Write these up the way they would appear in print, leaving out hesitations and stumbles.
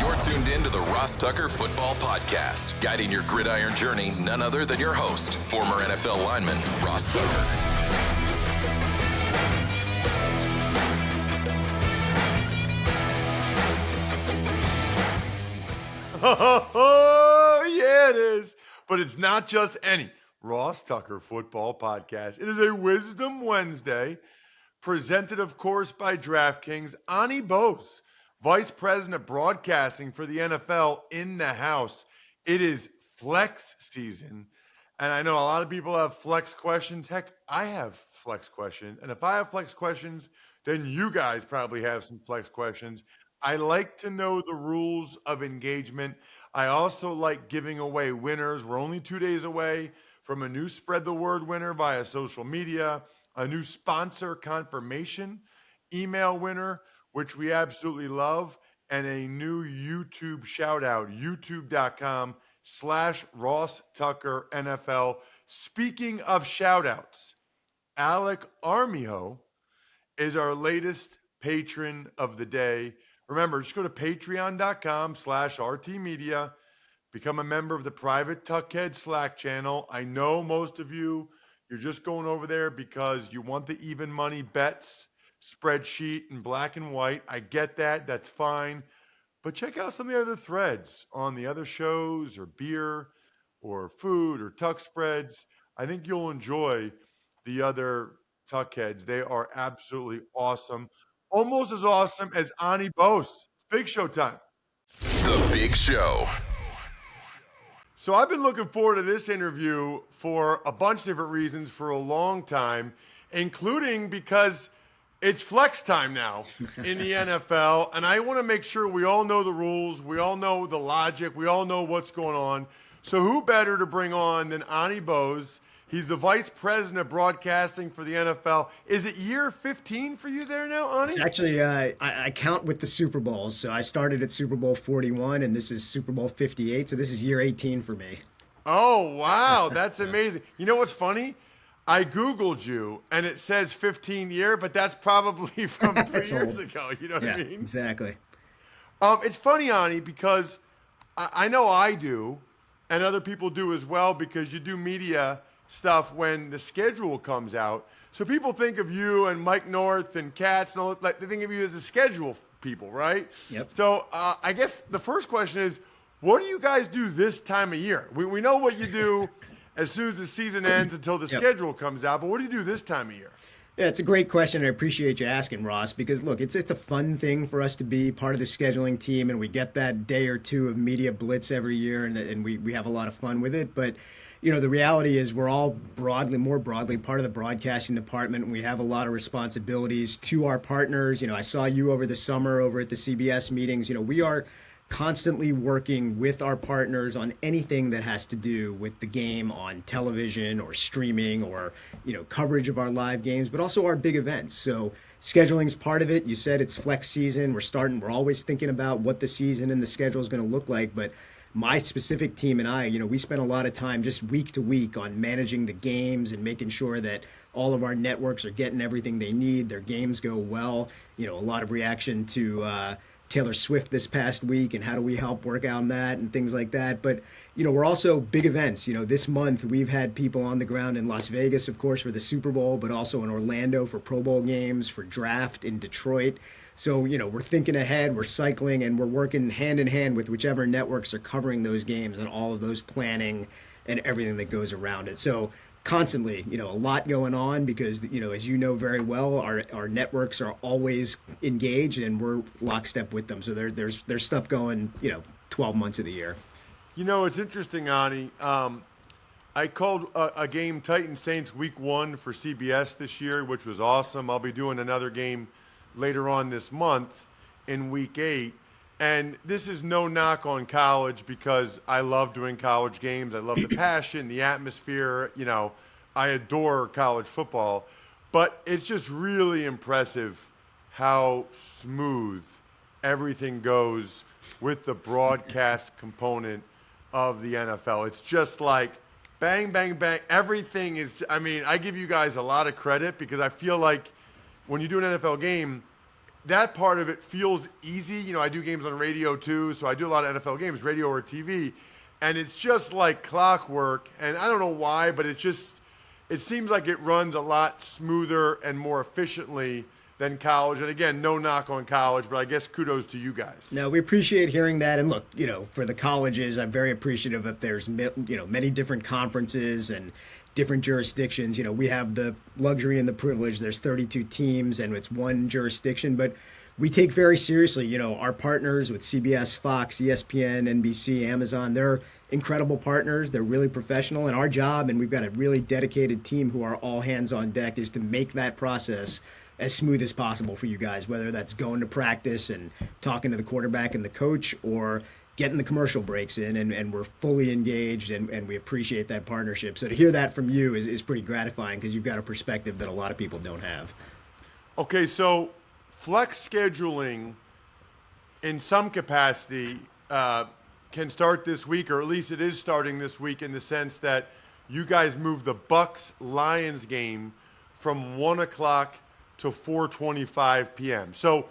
You're tuned in to the Ross Tucker Football Podcast, guiding your gridiron journey, none other than your host, former NFL lineman, Ross Tucker. Oh, yeah, it is. But it's not just any Ross Tucker Football Podcast. It is a Wisdom Wednesday, presented, of course, by DraftKings. Onnie Bose, Vice President of Broadcasting for the NFL, in the house. It is flex season, and I know a lot of people have flex questions. Heck, I have flex questions. And if I have flex questions, then you guys probably have some flex questions. I like to know the rules of engagement. I also like giving away winners. We're only 2 days away from a new Spread the Word winner via social media, a new sponsor confirmation email winner, which we absolutely love, and a new YouTube shout out, youtube.com/Ross Tucker NFL. Speaking of shout outs, Alec Armijo is our latest patron of the day. Remember, just go to patreon.com/RTmedia, become a member of the private Tuckhead Slack channel. I know most of you, you're just going over there because you want the even money bets spreadsheet in black and white. I get that. That's fine. But check out some of the other threads on the other shows or beer or food or tuck spreads. I think you'll enjoy the other Tuckheads. They are absolutely awesome. Almost as awesome as Onnie Bose. Big Show time. The Big Show. So I've been looking forward to this interview for a bunch of different reasons for a long time, including because it's flex time now in the NFL, and I want to make sure we all know the rules, we all know the logic, we all know what's going on. So who better to bring on than Onnie Bose? He's the Vice President of Broadcasting for the NFL. Is it year 15 for you there now, Onnie? It's actually, I count with the Super Bowls. So I started at Super Bowl 41, and this is Super Bowl 58. So this is year 18 for me. Oh, wow. That's amazing. You know what's funny? I Googled you, and it says 15th year, but that's probably from 3 years ago. You know what I mean? Exactly. It's funny, Onnie, because I know I do, and other people do as well, because you do media stuff when the schedule comes out. So people think of you and Mike North and Katz, and all, like, they think of you as the schedule people, right? Yep. So I guess the first question is, what do you guys do this time of year? We know what you do as soon as the season ends until the schedule comes out, but what do you do this time of year? Yeah, it's a great question. I appreciate you asking, Ross, because look, it's a fun thing for us to be part of the scheduling team, and we get that day or two of media blitz every year, and we have a lot of fun with it. But you know, the reality is we're all more broadly part of the broadcasting department, and we have a lot of responsibilities to our partners. You know, I saw you over the summer over at the CBS meetings. You know, we are constantly working with our partners on anything that has to do with the game on television or streaming or, you know, coverage of our live games, but also our big events. So scheduling's part of it. You said it's flex season. We're always thinking about what the season and the schedule is going to look like. But my specific team and I, you know, we spend a lot of time just week to week on managing the games and making sure that all of our networks are getting everything they need. Their games go well. You know, a lot of reaction to Taylor Swift this past week, and how do we help work on that and things like that. But, you know, we're also big events. You know, this month we've had people on the ground in Las Vegas, of course, for the Super Bowl, but also in Orlando for Pro Bowl games, for draft in Detroit. So, you know, we're thinking ahead, we're cycling, and we're working hand in hand with whichever networks are covering those games and all of those planning and everything that goes around it. So constantly, you know, a lot going on because, you know, as you know very well, our networks are always engaged and we're lockstep with them. So there's stuff going, you know, 12 months of the year. You know, it's interesting, Onnie. I called a game Titans Saints week 1 for CBS this year, which was awesome. I'll be doing another game later on this month in week 8. And this is no knock on college because I love doing college games. I love the passion, the atmosphere. You know, I adore college football. But it's just really impressive how smooth everything goes with the broadcast component of the NFL. It's just like bang, bang, bang. Everything is, I mean, I give you guys a lot of credit because I feel like when you do an NFL game, that part of it feels easy. You know, I do games on radio too, so I do a lot of NFL games, radio or TV, and it's just like clockwork. And I don't know why, but it seems like it runs a lot smoother and more efficiently than college. And again, no knock on college, but I guess kudos to you guys. No, we appreciate hearing that. And look, for the colleges, I'm very appreciative that there's, many different conferences and different jurisdictions. We have the luxury and the privilege. There's 32 teams and it's one jurisdiction, but we take very seriously, our partners with CBS, Fox, ESPN, NBC, Amazon. They're incredible partners. They're really professional, and our job, and we've got a really dedicated team who are all hands on deck, is to make that process as smooth as possible for you guys, whether that's going to practice and talking to the quarterback and the coach, or getting the commercial breaks in, and we're fully engaged, and we appreciate that partnership. So to hear that from you is pretty gratifying, because you've got a perspective that a lot of people don't have. Okay, so flex scheduling in some capacity can start this week, or at least it is starting this week, in the sense that you guys moved the Bucks-Lions game from 1 o'clock to 4:25 p.m. So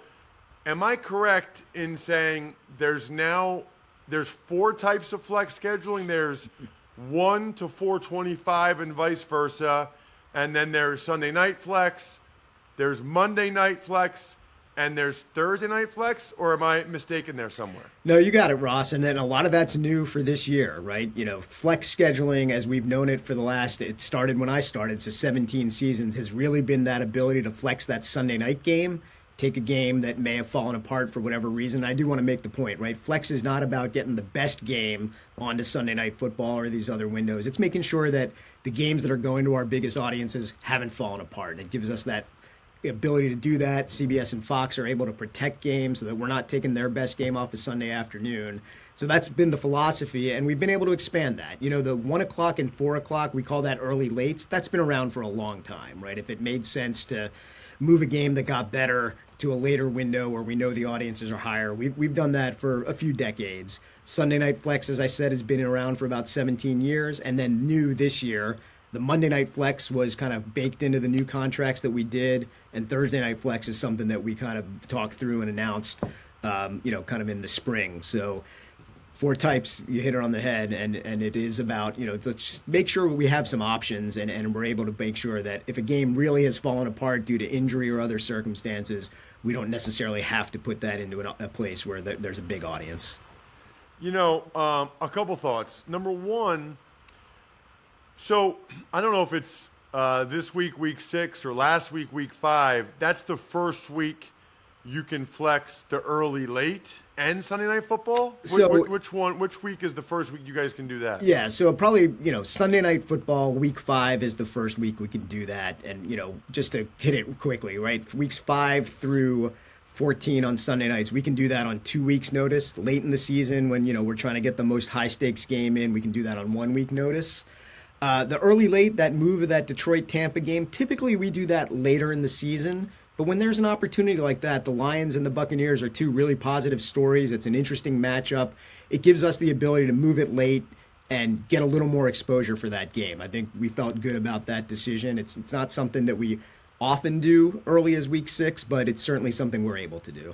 am I correct in saying there's 4 types of flex scheduling? There's 1 to 4:25 and vice versa, and then there's Sunday night flex, there's Monday night flex, and there's Thursday night flex, or am I mistaken there somewhere? No, you got it, Ross. And then a lot of that's new for this year, right? Flex scheduling, as we've known it for it started when I started, so 17 seasons, has really been that ability to flex that Sunday night game, take a game that may have fallen apart for whatever reason. I do want to make the point, right? Flex is not about getting the best game onto Sunday Night Football or these other windows. It's making sure that the games that are going to our biggest audiences haven't fallen apart. And it gives us that ability to do that. CBS and Fox are able to protect games so that we're not taking their best game off a Sunday afternoon. So that's been the philosophy, and we've been able to expand that. The 1 o'clock and 4 o'clock, we call that early lates. That's been around for a long time, right? If it made sense to move a game that got better to a later window where we know the audiences are higher, we've done that for a few decades. Sunday Night Flex, as I said, has been around for about 17 years, and then new this year, the Monday Night Flex was kind of baked into the new contracts that we did, and Thursday Night Flex is something that we kind of talked through and announced, kind of in the spring. So 4 types, you hit it on the head, and it is about, let's just make sure we have some options, and we're able to make sure that if a game really has fallen apart due to injury or other circumstances, we don't necessarily have to put that into a place where there's a big audience. A couple thoughts. Number one, so I don't know if it's this week, week 6, or last week, week 5. That's the first week you can flex the early late and Sunday Night Football. So which week is the first week you guys can do that? Yeah, so probably Sunday Night Football week 5 is the first week we can do that, and just to hit it quickly, right? Weeks 5 through 14 on Sunday nights, we can do that on 2 weeks' notice. Late in the season, when we're trying to get the most high stakes game in, we can do that on 1 week notice. The early late, that move of that Detroit-Tampa game, typically we do that later in the season. But when there's an opportunity like that, the Lions and the Buccaneers are 2 really positive stories. It's an interesting matchup. It gives us the ability to move it late and get a little more exposure for that game. I think we felt good about that decision. It's not something that we often do early as week 6, but it's certainly something we're able to do.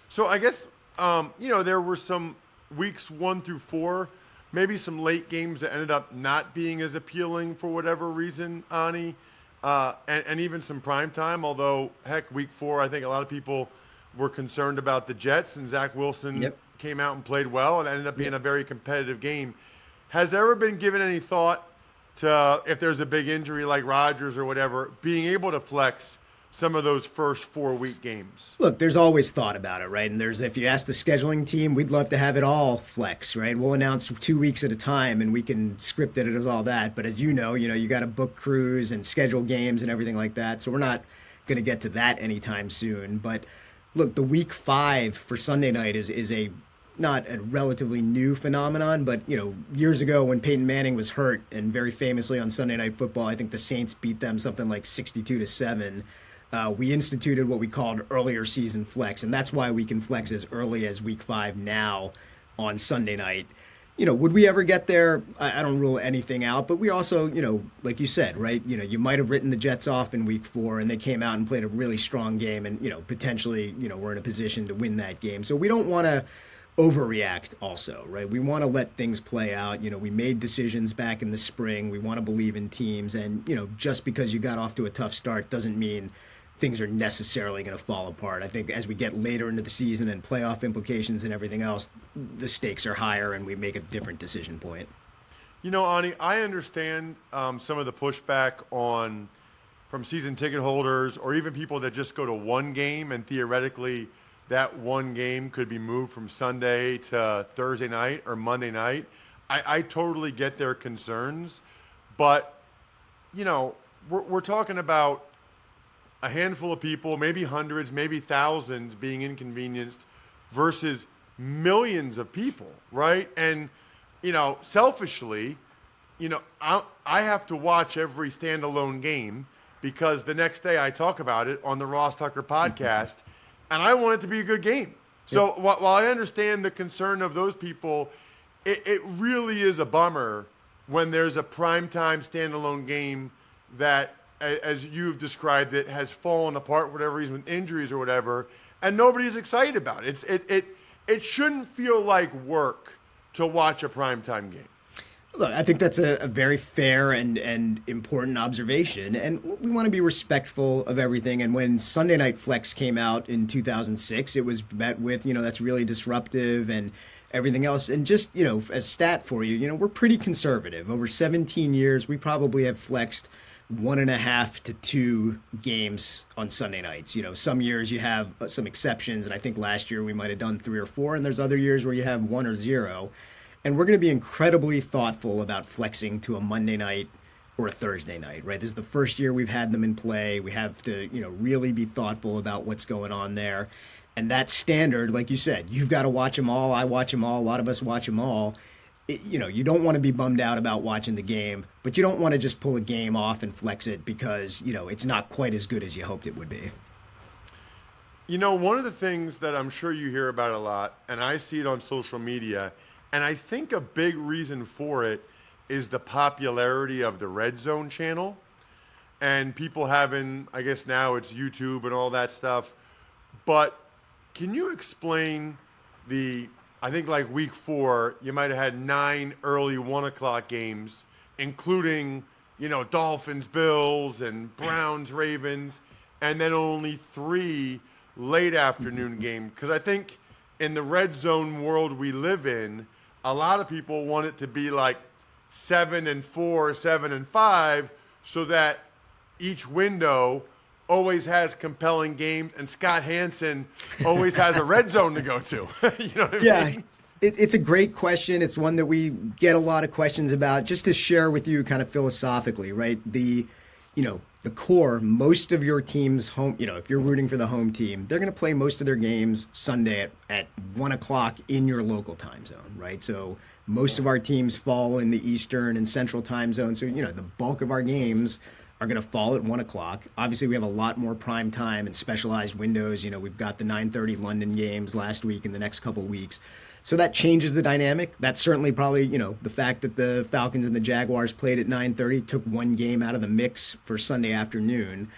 So I guess, there were some weeks 1 through 4, maybe some late games that ended up not being as appealing for whatever reason, Onnie, and even some prime time. Although, heck, week 4, I think a lot of people were concerned about the Jets, and Zach Wilson came out and played well, and ended up being a very competitive game. Has there ever been given any thought to, if there's a big injury like Rodgers or whatever, being able to flex some of those first 4-week games? Look, there's always thought about it, right? And if you ask the scheduling team, we'd love to have it all flex, right? We'll announce 2 weeks at a time, and we can script it as all that. But as you got to book crews and schedule games and everything like that. So we're not going to get to that anytime soon. But look, the week 5 for Sunday night is not a relatively new phenomenon, but years ago when Peyton Manning was hurt, and very famously on Sunday Night Football, I think the Saints beat them something like 62-7. We instituted what we called earlier season flex, and that's why we can flex as early as week 5 now on Sunday night. would we ever get there? I don't rule anything out, but we also, like you said, right? You might have written the Jets off in week 4 and they came out and played a really strong game and, potentially, we're in a position to win that game. So we don't want to overreact also, right? We want to let things play out. We made decisions back in the spring. We want to believe in teams. And, just because you got off to a tough start doesn't mean things are necessarily going to fall apart. I think as we get later into the season and playoff implications and everything else, the stakes are higher and we make a different decision point. Onnie, I understand some of the pushback from season ticket holders or even people that just go to one game and theoretically that one game could be moved from Sunday to Thursday night or Monday night. I totally get their concerns, but, we're talking about a handful of people, maybe hundreds, maybe thousands being inconvenienced versus millions of people, right? And, selfishly, I have to watch every standalone game because the next day I talk about it on the Ross Tucker podcast, and I want it to be a good game. So while I understand the concern of those people, it really is a bummer when there's a primetime standalone game that, as you've described it, has fallen apart for whatever reason with injuries or whatever, and nobody's excited about it. It shouldn't feel like work to watch a primetime game. Look, I think that's a very fair and important observation, and we want to be respectful of everything. And when Sunday Night Flex came out in 2006, it was met with, that's really disruptive and everything else. And just, as stat for you, we're pretty conservative. Over 17 years, we probably have flexed 1.5 to 2 games on Sunday nights. Some years you have some exceptions, and I think last year we might have done 3 or 4, and there's other years where you have 1 or 0. And we're going to be incredibly thoughtful about flexing to a Monday night or a Thursday night, right? This is the first year we've had them in play. We have to, really be thoughtful about what's going on there. And that standard, like you said, you've got to watch them all. I watch them all. A lot of us watch them all. You don't want to be bummed out about watching the game, but you don't want to just pull a game off and flex it because, it's not quite as good as you hoped it would be. One of the things that I'm sure you hear about a lot, and I see it on social media, and I think a big reason for it is the popularity of the Red Zone channel and people having, I guess now it's YouTube and all that stuff. But can you explain I think like week 4, you might have had 9 early 1 o'clock games, including, Dolphins, Bills, and Browns, Ravens, and then only 3 late afternoon games. Because I think in the red zone world we live in, a lot of people want it to be like 7 and 4, 7 and 5, so that each window always has compelling games, and Scott Hansen always has a red zone to go to. You know what I mean? It's a great question. It's one that we get a lot of questions about. Just to share with you kind of philosophically, right? The core, most of your team's home, if you're rooting for the home team, they're going to play most of their games Sunday at 1 o'clock in your local time zone, right? So most of our teams fall in the Eastern and Central time zone. So, the bulk of our games are going to fall at 1 o'clock. Obviously, we have a lot more prime time and specialized windows. We've got the 9:30 London games last week and the next couple of weeks. So that changes the dynamic. That's certainly probably, the fact that the Falcons and the Jaguars played at 9:30 took one game out of the mix for Sunday afternoon.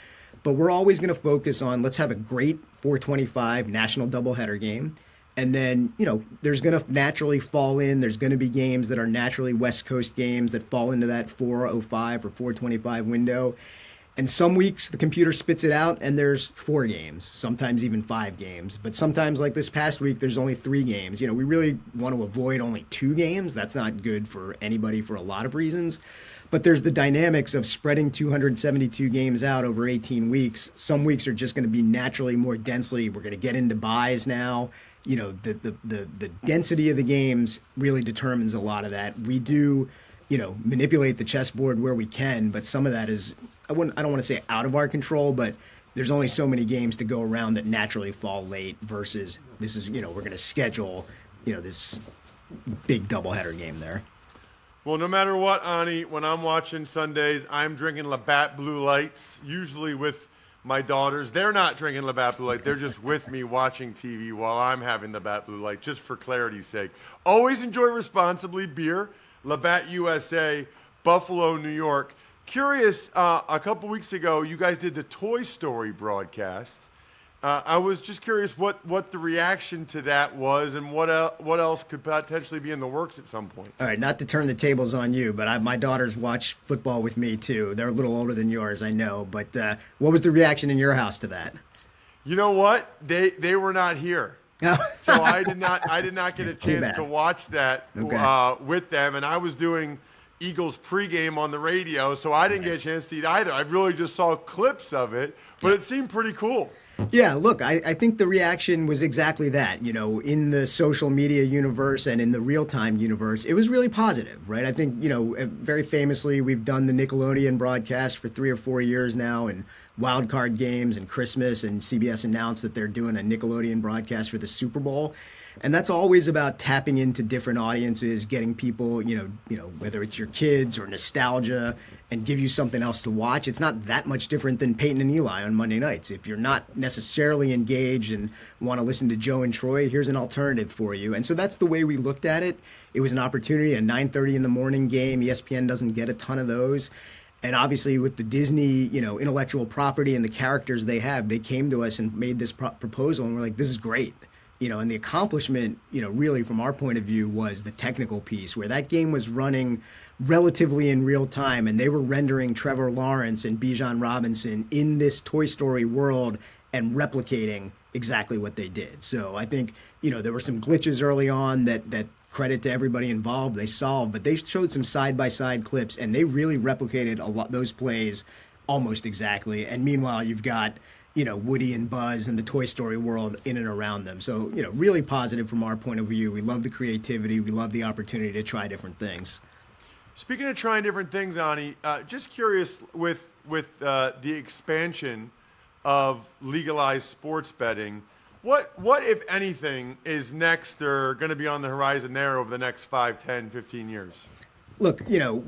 But we're always going to focus on, let's have a great 4:25 national doubleheader game. And then, there's going to naturally fall in. There's going to be games that are naturally West Coast games that fall into that 4:05 or 4:25 window. And some weeks the computer spits it out and there's 4 games, sometimes even 5 games. But sometimes, like this past week, there's only 3 games. We really want to avoid only 2 games. That's not good for anybody for a lot of reasons. But there's the dynamics of spreading 272 games out over 18 weeks. Some weeks are just going to be naturally more densely. We're going to get into buys now. The density of the games really determines a lot of that. We do, manipulate the chessboard where we can, but some of that is, I don't want to say out of our control, but there's only so many games to go around that naturally fall late versus this is, we're going to schedule, this big doubleheader game there. Well, no matter what, Onnie, when I'm watching Sundays, I'm drinking Labatt Blue Lights, usually with my daughters, they're not drinking Labatt Blue Light. They're just with me watching TV while I'm having Labatt Blue Light, just for clarity's sake. Always enjoy responsibly. Beer, Labatt USA, Buffalo, New York. Curious, a couple weeks ago, you guys did the Toy Story broadcast. I was just curious what the reaction to that was, and what else could potentially be in the works at some point. All right, not to turn the tables on you, but my daughters watch football with me too. They're a little older than yours, I know. But what was the reaction in your house to that? You know what? They were not here, so I did not get a chance to watch that with them, and I was doing Eagles pregame on the radio, so I didn't get a chance to eat either. I really just saw clips of it, but it seemed pretty cool. Yeah, look, I think the reaction was exactly that. You know, in the social media universe and in the real-time universe, it was really positive, right? I think, you know, very famously, we've done the Nickelodeon broadcast for 3 or 4 years now, and wild card games and Christmas, and CBS announced that they're doing a Nickelodeon broadcast for the Super Bowl. And that's always about tapping into different audiences, getting people, you know, whether it's your kids or nostalgia, and give you something else to watch. It's not that much different than Peyton and Eli on Monday nights. If you're not necessarily engaged and want to listen to Joe and Troy, here's an alternative for you. And so that's the way we looked at it. It was an opportunity, a 9:30 in the morning game. ESPN doesn't get a ton of those. And obviously with the Disney, you know, intellectual property and the characters they have, they came to us and made this proposal, and we're like, this is great. You know, and the accomplishment, you know, really from our point of view was the technical piece, where that game was running relatively in real time, and they were rendering Trevor Lawrence and Bijan Robinson in this Toy Story world and replicating exactly what they did. So I think, you know, there were some glitches early on that credit to everybody involved, they solved, but they showed some side-by-side clips, and they really replicated a lot those plays almost exactly. And meanwhile, you've got, you know, Woody and Buzz and the Toy Story world in and around them. So, you know, really positive from our point of view. We love the creativity. We love the opportunity to try different things. Speaking of trying different things, Onnie, just curious with the expansion of legalized sports betting, what if anything is next or going to be on the horizon there over the next 5, 10, 15 years? Look, you know,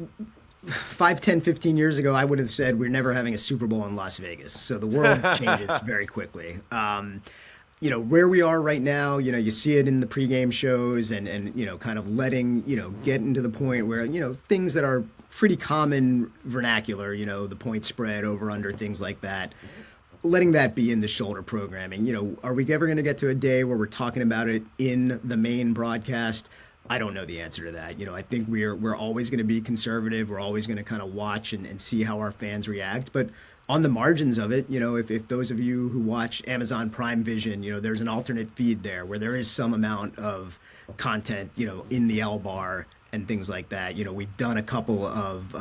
5, 10, 15 years ago, I would have said we're never having a Super Bowl in Las Vegas. So the world changes very quickly. You know, where we are right now, you know, you see it in the pregame shows and you know, kind of letting, you know, getting to the point where, you know, things that are pretty common vernacular, you know, the point spread, over, under, things like that, letting that be in the shoulder programming. You know, are we ever going to get to a day where we're talking about it in the main broadcast? I don't know the answer to that. You know, I think we're always going to be conservative. We're always going to kind of watch and see how our fans react. But on the margins of it, you know, if those of you who watch Amazon Prime Vision, you know, there's an alternate feed there where there is some amount of content, you know, in the L bar and things like that. You know, we've done a couple of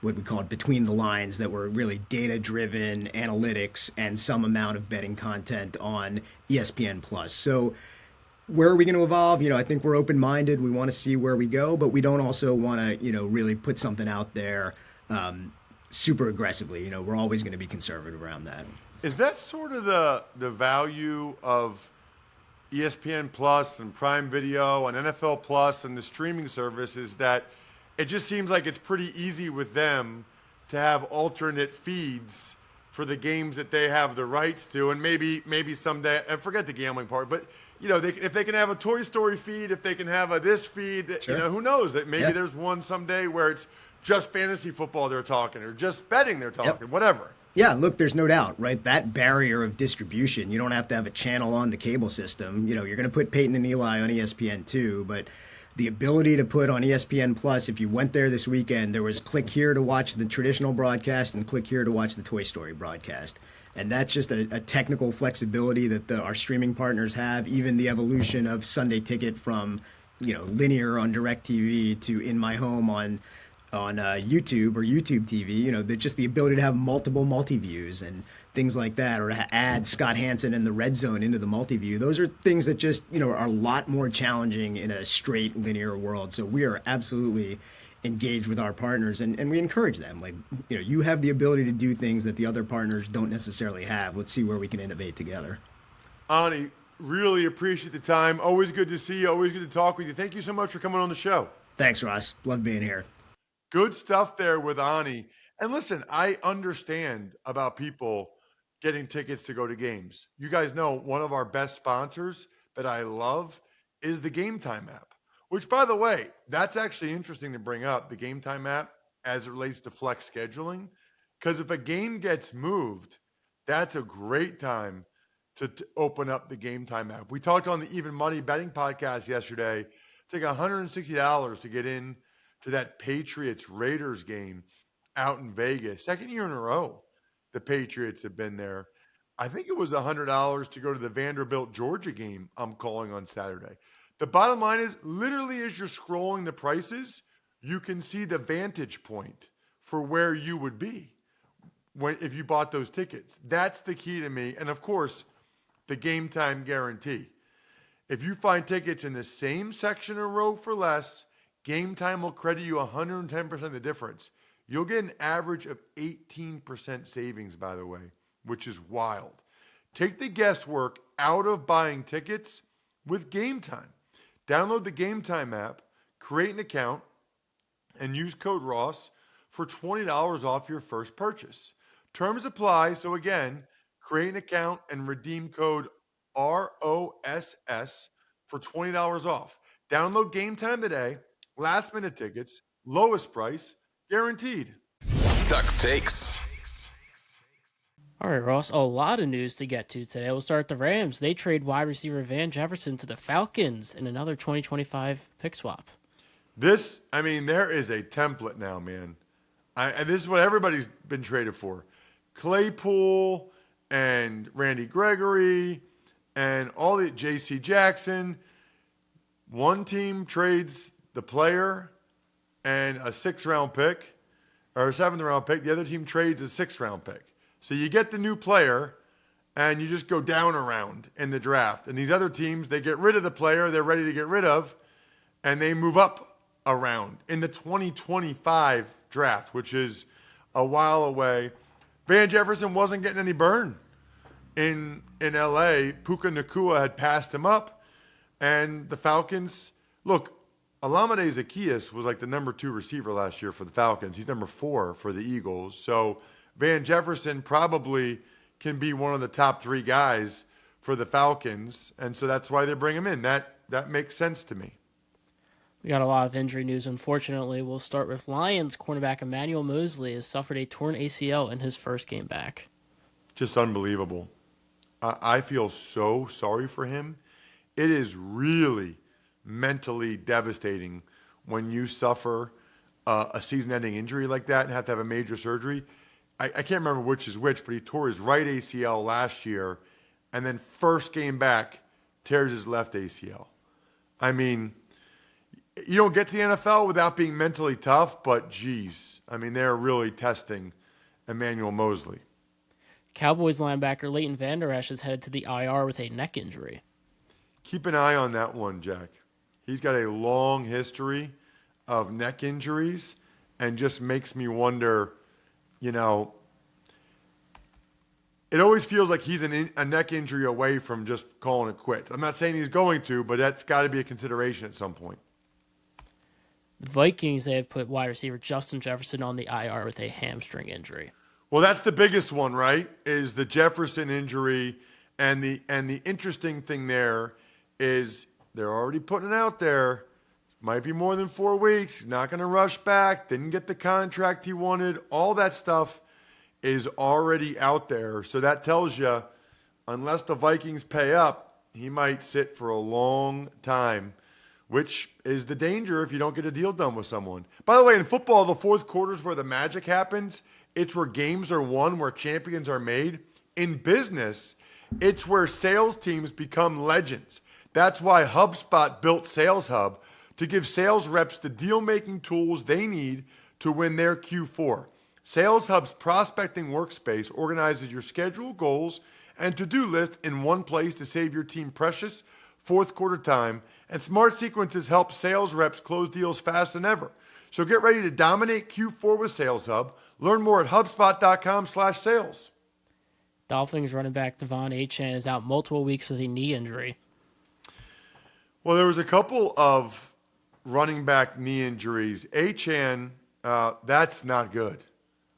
what we call between the lines that were really data-driven analytics and some amount of betting content on ESPN Plus. So where are we going to evolve? You know, I think we're open-minded. We want to see where we go, but we don't also want to, you know, really put something out there super aggressively. You know, we're always going to be conservative around that. Is that sort of the value of ESPN Plus and Prime Video and NFL Plus and the streaming service, is that it just seems like it's pretty easy with them to have alternate feeds for the games that they have the rights to, and maybe someday, and forget the gambling part, but you know, if they can have a Toy Story feed, if they can have a this feed, sure, you know, who knows, that maybe there's one someday where it's just fantasy football they're talking, or just betting they're talking, whatever. Yeah, look, there's no doubt, right? That barrier of distribution, you don't have to have a channel on the cable system. You know, you're going to put Peyton and Eli on ESPN2, but the ability to put on ESPN Plus, if you went there this weekend, there was click here to watch the traditional broadcast and click here to watch the Toy Story broadcast. And that's just a technical flexibility that our streaming partners have. Even the evolution of Sunday Ticket from, you know, linear on DirecTV to in my home on YouTube or YouTube TV, you know, just the ability to have multiple multi-views and things like that, or to add Scott Hansen and the Red Zone into the multi-view. Those are things that just, you know, are a lot more challenging in a straight linear world. So we are absolutely engaged with our partners, and we encourage them. Like, you know, you have the ability to do things that the other partners don't necessarily have. Let's see where we can innovate together. Onnie, really appreciate the time. Always good to see you. Always good to talk with you. Thank you so much for coming on the show. Thanks, Ross. Love being here. Good stuff there with Onnie. And listen, I understand about people getting tickets to go to games. You guys know one of our best sponsors that I love is the Game Time app, which, by the way, that's actually interesting to bring up, the Game Time app, as it relates to flex scheduling. Because if a game gets moved, that's a great time to open up the Game Time app. We talked on the Even Money Betting podcast yesterday. It's like $160 to get in to that Patriots Raiders game out in Vegas. Second year in a row the Patriots have been there. I think it was $100 to go to the Vanderbilt Georgia game I'm calling on Saturday. The bottom line is, literally, as you're scrolling the prices, you can see the vantage point for where you would be if you bought those tickets. That's the key to me. And of course, the Game Time guarantee. If you find tickets in the same section or row for less, Game Time will credit you 110% of the difference. You'll get an average of 18% savings, by the way, which is wild. Take the guesswork out of buying tickets with Game Time. Download the Game Time app, create an account, and use code Ross for $20 off your first purchase. Terms apply. So again, create an account and redeem code ROSS for $20 off. Download Game Time today. Last minute tickets, lowest price, guaranteed. Tuck's Takes. All right, Ross, a lot of news to get to today. We'll start with the Rams. They trade wide receiver Van Jefferson to the Falcons in another 2025 pick swap. There is a template now, man. And this is what everybody's been traded for. Claypool and Randy Gregory and all the J.C. Jackson. One team trades the player and a 6th-round pick, or a 7th-round pick. The other team trades a 6th-round pick. So you get the new player, and you just go down a round in the draft. And these other teams, they get rid of the player they're ready to get rid of, and they move up a round in the 2025 draft, which is a while away. Van Jefferson wasn't getting any burn in L.A. Puka Nacua had passed him up, and the Falcons, look, Olamide Zaccheaus was like the number 2 receiver last year for the Falcons. He's number 4 for the Eagles. So Van Jefferson probably can be one of the top 3 guys for the Falcons, and so that's why they bring him in. That makes sense to me. We got a lot of injury news, unfortunately. We'll start with Lions cornerback Emmanuel Moseley has suffered a torn ACL in his first game back. Just unbelievable. I feel so sorry for him. It is really mentally devastating when you suffer a season-ending injury like that and have to have a major surgery. I can't remember which is which, but he tore his right ACL last year, and then first game back, tears his left ACL. I mean, you don't get to the NFL without being mentally tough, but geez, they're really testing Emmanuel Moseley. Cowboys linebacker Leighton Vander Esch is headed to the IR with a neck injury. Keep an eye on that one, Jack. He's got a long history of neck injuries and just makes me wonder, it always feels like he's a neck injury away from just calling it quits. I'm not saying he's going to, but that's got to be a consideration at some point. The Vikings, they have put wide receiver Justin Jefferson on the IR with a hamstring injury. Well, that's the biggest one, right? Is the Jefferson injury, and the interesting thing there is they're already putting it out there. Might be more than 4 weeks. He's not going to rush back. Didn't get the contract he wanted. All that stuff is already out there. So that tells you, unless the Vikings pay up, he might sit for a long time, which is the danger if you don't get a deal done with someone. By the way, in football, the fourth quarter is where the magic happens. It's where games are won, where champions are made. In business, it's where sales teams become legends. That's why HubSpot built Sales Hub, to give sales reps the deal-making tools they need to win their Q4. Sales Hub's prospecting workspace organizes your schedule, goals, and to-do list in one place to save your team precious fourth quarter time, and Smart Sequences help sales reps close deals faster than ever. So get ready to dominate Q4 with Sales Hub. Learn more at HubSpot.com/sales. Dolphins running back Devon Achane is out multiple weeks with a knee injury. Well, there was a couple of running back knee injuries. Achane, that's not good.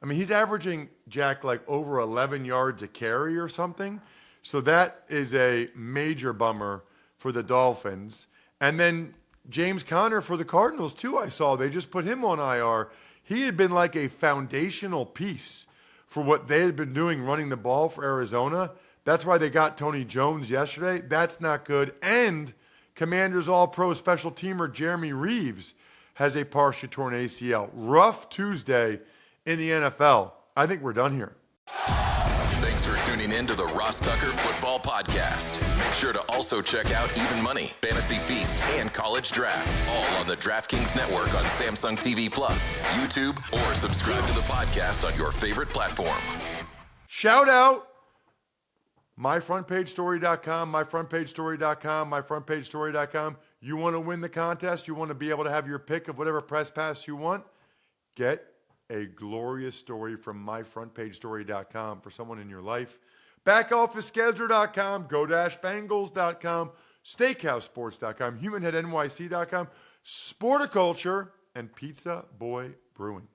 He's averaging Jack, like over 11 yards a carry or something. So that is a major bummer for the Dolphins. And then James Conner for the Cardinals, too, I saw. They just put him on IR. He had been like a foundational piece for what they had been doing running the ball for Arizona. That's why they got Tony Jones yesterday. That's not good. And Commanders All-Pro special teamer Jeremy Reeves has a partially torn ACL. Rough Tuesday in the NFL. I think we're done here. Thanks for tuning in to the Ross Tucker Football Podcast. Make sure to also check out Even Money, Fantasy Feast, and College Draft, all on the DraftKings Network on Samsung TV Plus, YouTube, or subscribe to the podcast on your favorite platform. Shout out myfrontpagestory.com, myfrontpagestory.com, myfrontpagestory.com. You want to win the contest? You want to be able to have your pick of whatever press pass you want? Get a glorious story from myfrontpagestory.com for someone in your life. Backofficescheduler.com, go-bengals.com, steakhousesports.com, humanheadnyc.com, Sporticulture, and Pizza Boy Brewing.